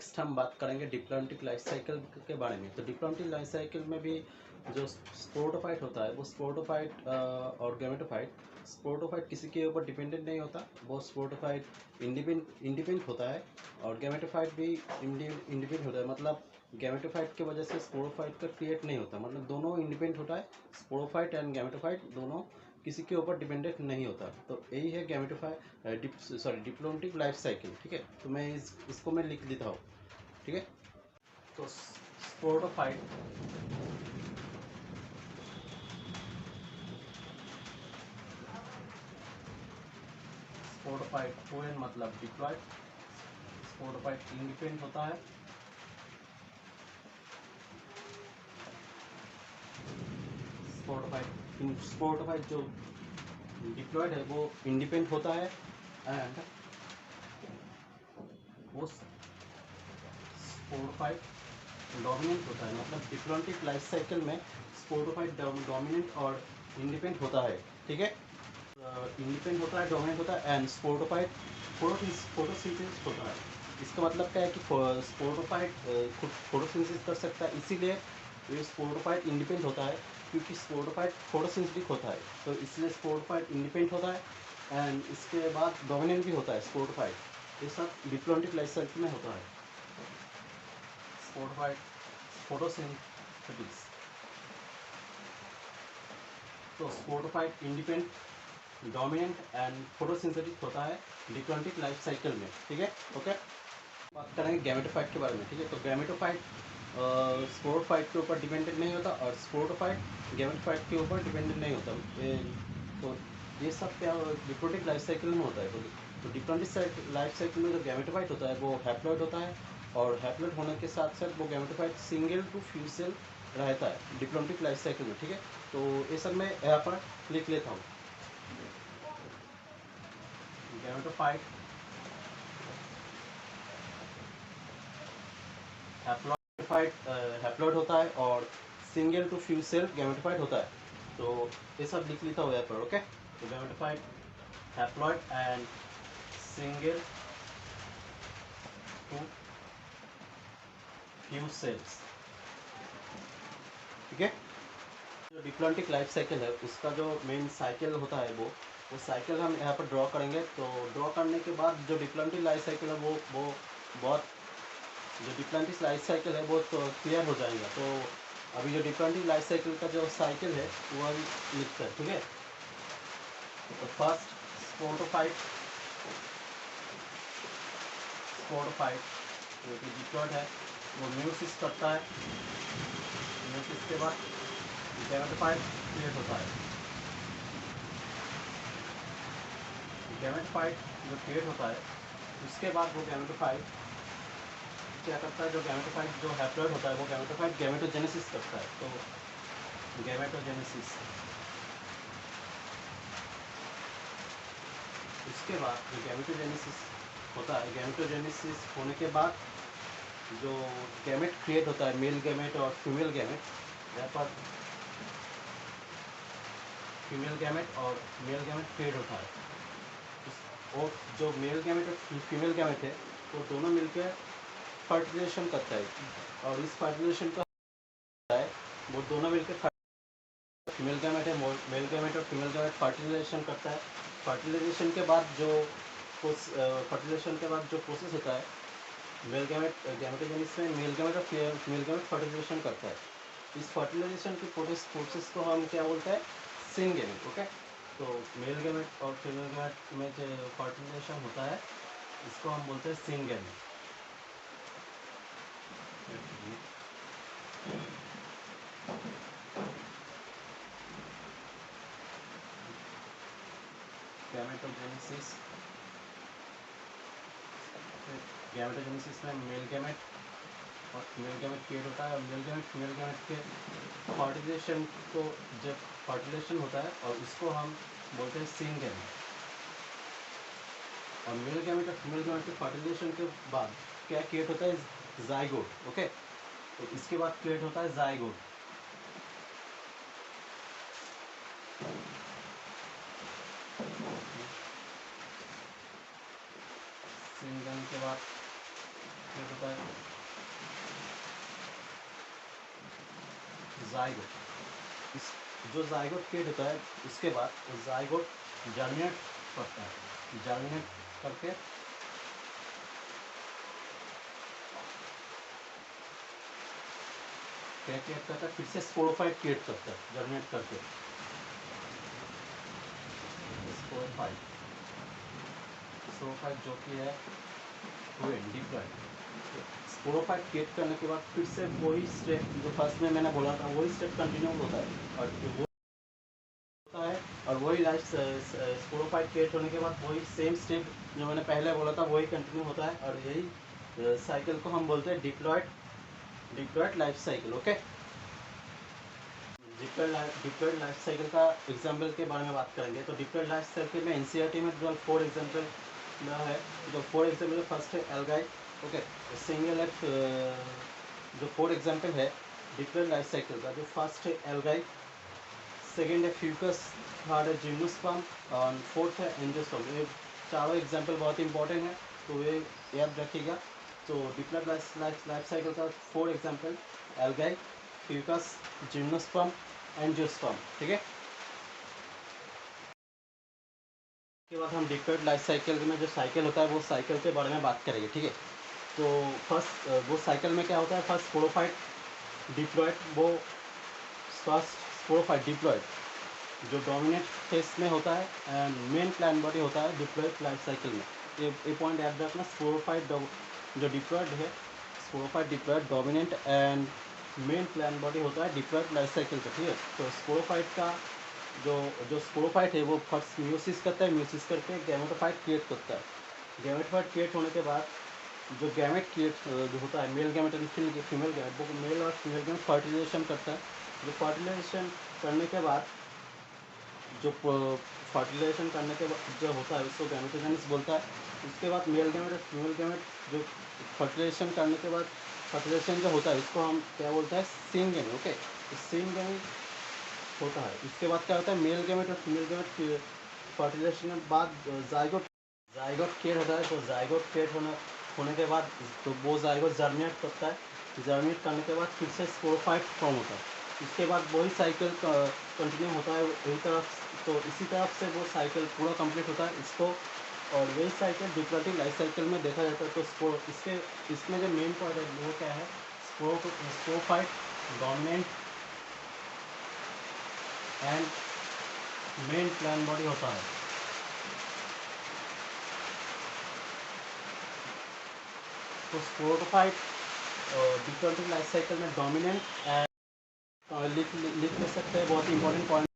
Next हम बात करेंगे डिप्लॉन्टिक लाइफ साइकिल के बारे में। तो डिप्लॉन्टिक लाइफ साइकिल में भी जो स्पोरोटोफाइट होता है वो स्पोरोटोफाइट और गैमेटोफाइट, स्पोरोटोफाइट किसी के ऊपर डिपेंडेंट नहीं होता, वो स्पोरोटोफाइट इंडिपेंडेंट होता है और गैमेटोफाइट भी इंडिपेंडेंट होता है। मतलब गैमेटोफाइट की वजह से स्पोरोफाइट का क्रिएट नहीं होता, मतलब दोनों इंडिपेंडेंट होता है। स्पोरोफाइट एंड गैमेटोफाइट दोनों किसी के ऊपर डिपेंडेंट नहीं होता। तो यही है गैमेटोफाइट डिप्लॉन्टिक लाइफ साइकिल। ठीक है, तो मैं इसको मैं लिख देता हूँ। ठीक है, तो स्पोरोटोफाइट स्पोरोटोफाइट ओ एन मतलब डिप्लॉयड, स्पोरोटोफाइट इंडिपेंडेंट होता है, स्पोरोटोफाइट जो डिप्लॉयड है वो इंडिपेंडेंट होता है एंड वो स्पोरोटोफाइट डोमिनेंट होता है। मतलब डिप्लॉन्टिक लाइफ साइकिल में स्पोरोटोफाइट डोमिनेंट और इंडिपेंडेंट होता है। ठीक है, इंडिपेंडेंट होता है, डोमिनेंट होता है एंड स्पोरोटोफाइट फोटोसिंथेसिस होता है। इसका मतलब क्या है कि स्पोरोटोफाइट खुद फोटोसिंथेसिस कर सकता है, इसीलिए ये स्पोरोटोफाइट इंडिपेंडेंट होता है, क्योंकि स्पोरोटोफाइट फोटोसिंथेटिक होता है, तो इसलिए स्पोरोटोफाइट इंडिपेंडेंट होता है एंड इसके बाद डोमिनेंट भी होता है स्पोरोटोफाइट। ये सब डिप्लॉन्टिक लाइफ साइकिल में होता है। स्पोरोटोफाइट फोटोसिंथेसिस, तो स्पोरोटोफाइट इंडिपेंडेंट, डोमिनेंट एंड फोटोसिंथेटिक होता है डिप्लॉन्टिक लाइफ साइकिल में। ठीक है, ओके। बात करेंगे गैमेटोफाइट के बारे में। ठीक है, तो गैमेटोफाइट स्पोरोफाइट के ऊपर डिपेंडेंट नहीं होता और स्पोरोटोफाइट गैमेटोफाइट के ऊपर डिपेंडेंट नहीं होता। तो ये सब क्या डिप्लॉन्टिक लाइफ साइकिल में होता है। तो डिप्लॉन्टिक लाइफ साइकिल में जो गैमेटोफाइट होता है वो हैप्लॉइड होता है और हैप्लॉइड होने के साथ साथ वो gametophyte single to few cell रहता है डिप्लॉन्टिक लाइफ साइकिल में। ठीक है, तो ये सब मैं यहाँ पर लिख लेता हूँ। गैमेटोफाइट हैप्लॉइड होता है और single to few cell gametophyte होता है। तो ये सब लिख लेता हूँ यहाँ पर। ओके, तो gametophyte haploid and single to few cells. ठीक है, जो डिप्लॉन्टिक लाइफ साइकिल है उसका जो मेन साइकिल होता है वो साइकिल हम यहाँ पर ड्रॉ करेंगे। तो ड्रॉ करने के बाद जो डिप्लॉन्टिक लाइफ साइकिल है वो बहुत जो डिप्लॉन्टिक लाइफ साइकिल है वो तो क्लियर हो जाएगा। तो अभी जो डिप्लॉन्टिक लाइफ साइकिल का जो साइकिल है वो अभी लिखते हैं। ठीक है, तो फर्स्ट स्पोरोफाइट जो कि डिप्लॉयड है वो म्यूसिस करता है, म्यूसिस के बाद गैमेटोफाइट क्रिएट होता है। गैमेटोफाइट जो क्रिएट होता है उसके बाद वो गैमेटोफाइट क्या करता है, जो गैमेटोफाइट जो हैप्लॉइड होता है वो गैमेटोफाइट गैमेटोजेनेसिस करता है। तो गैमेटोजेनेसिस, उसके बाद जो गैमेटोजेनेसिस होता है, गैमेटोजेनेसिस होने के बाद जो गैमेट क्रिएट होता है, मेल गैमेट और फीमेल गैमेट, यहाँ पर फीमेल गैमेट और मेल गैमेट क्रिएट होता है। और जो मेल गैमेट और फीमेल गैमेट है वो दोनों मिलकर फर्टिलाइजेशन करता है और इस फर्टिलाइजेशन का है वो दोनों मिलकर फीमेल गैमेट है, मेल गैमेट और फीमेल गैमेट फर्टिलाइजेशन करता है। फर्टिलाइजेशन के बाद जो प्रोसेस होता है, मेल गैमेट गैमेटोजेनेसिस में मेल गैमेट और फीमेल गैमेट फर्टिलाइजेशन करता है। इस फर्टिलाइजेशन की प्रोसेस को हम क्या बोलते हैं, सिंगेमिंग। ओके, तो मेल गैमेट और फीमेल गैमेट में जो फर्टिलाइजेशन होता है इसको हम बोलते हैं सिंगेमिंग। गैमेटोजेनेसिस, गैमेटोजेनेसिस में मेल गैमेट और फीमेल गैमेट क्रिएट होता है और मेल गैमेट फीमेल गैमेट के फर्टिलाइजेशन को, जब फर्टिलाइजेशन होता है और उसको हम बोलते हैं सिंगेमिंग। और मेल गैमेट और फीमेल गैमेट के फर्टिलाइजेशन के बाद क्या क्रिएट होता है, जाइगोट। ओके, तो इसके बाद क्रिएट होता है जाइगोट। सिंगल के बाद क्रिएट होता है जाइगोट, इस जो जाइगोट क्रिएट होता है उसके बाद वो जाइगोट जर्मिनेट करता है, जर्मिनेट करके क्या क्रिएट करता है, फिर से स्पोरोफाइट क्रिएट करता है जर्मिनेट करके, स्पोरोफाइट जो कि है डिप्लॉइड। स्पोरोफाइट क्रिएट करने के बाद फिर से वही स्टेप जो फर्स्ट में मैंने बोला था वही स्टेप कंटिन्यू होता है और वो होता है और वही लाइफ स्पोरोफाइट क्रिएट होने के बाद वही सेम स्टेप जो मैंने पहले बोला था वही कंटिन्यू होता है और यही साइकिल को हम बोलते हैं diploid life cycle. Okay, diploid life cycle का एग्जाम्पल के बारे में बात करेंगे। तो डिप्लॉइड लाइफ साइकिल में एनसीईआरटी में जो 4 एग्जाम्पल है, जो 4 एग्जाम्पल फर्स्ट है एल्गाई। ओके, सिंगल लाइफ जो 4 एग्जाम्पल है डिप्लॉइड लाइफ साइकिल का, जो फर्स्ट है एल्गाई, सेकेंड है फ्यूकस, थर्ड है जिम्नोस्पर्म और फोर्थ है एंजियोस्पर्म। ये चारों एग्जाम्पल बहुत इंपॉर्टेंट है तो ये याद रखिएगा। तो डिप्लॉइड लाइफ साइकिल का 4 example algae, Fucus, gymnosperm, angiosperm. ठीक है, उसके बाद हम डिप्लॉइड लाइफ साइकिल में जो साइकिल होता है वो साइकिल के बारे में बात करेंगे। ठीक है, तो फर्स्ट वो साइकिल में क्या होता है, फर्स्ट स्पोरोफाइट डिप्लॉइड, वो फर्स्ट स्पोरोफाइट डिप्लॉइड जो डोमिनेट फेस में होता है एंड मेन प्लान बॉडी होता है डिप्लॉइड लाइफ साइकिल में। ये पॉइंट याद रखना, स्पोरोफाइट जो डिप्लॉइड है, sporophyte diploid dominant and main plant body होता है डिप्लॉइड लाइफ साइकिल का। ठीक है, तो स्पोरोफाइट का जो स्पोरोफाइट है वो फर्स्ट म्यूसिस करता है, म्यूसिस करके गैमेटोफाइट क्रिएट करता है। गैमेटोफाइट क्रिएट होने के बाद जो गैमेट क्रिएट जो होता है, male gamete and female gamete, वो मेल और फीमेल गैमेट फर्टिलाइजेशन करता है। जो फर्टिलाइजेशन करने के बाद जो फर्टिलाइजेशन करने के बाद जो होता है उसको गैमेटोजेनिस बोलता है। उसके बाद मेल गैमेट और फीमेल गैमेट जो फर्टिलाइजेशन करने के बाद फर्टिलाइजेशन जो होता है उसको हम क्या बोलते हैं, सीन गैमेट। ओके, सीन गैमेट होता है। इसके बाद क्या होता है, मेल गैमेट और फीमेल गैमेट फर्टिलाइजेशन के बाद जाइगोट क्रिएट होता है। तो जाइगोट क्रिएट होने के बाद तो वो जाइगोट जर्मिनेट करता है, जर्मिनेट करने के बाद फिर से स्पोरोफाइट फॉर्म होता है। इसके बाद वही साइकिल कंटिन्यू होता है वही तरफ, तो इसी तरफ से वो साइकिल पूरा कंप्लीट होता है इसको, और वही साइकिल डिप्लॉइड लाइफ साइकिल में देखा जाता है। तो इसमें जो मेन पॉइंट है वो क्या है, sporophyte dominant and main plant body होता है। तो स्पोरोफाइट डिप्लॉइड लाइफ साइकिल में डोमिनेंट एंड लिख ले सकते हैं, बहुत इंपॉर्टेंट पॉइंट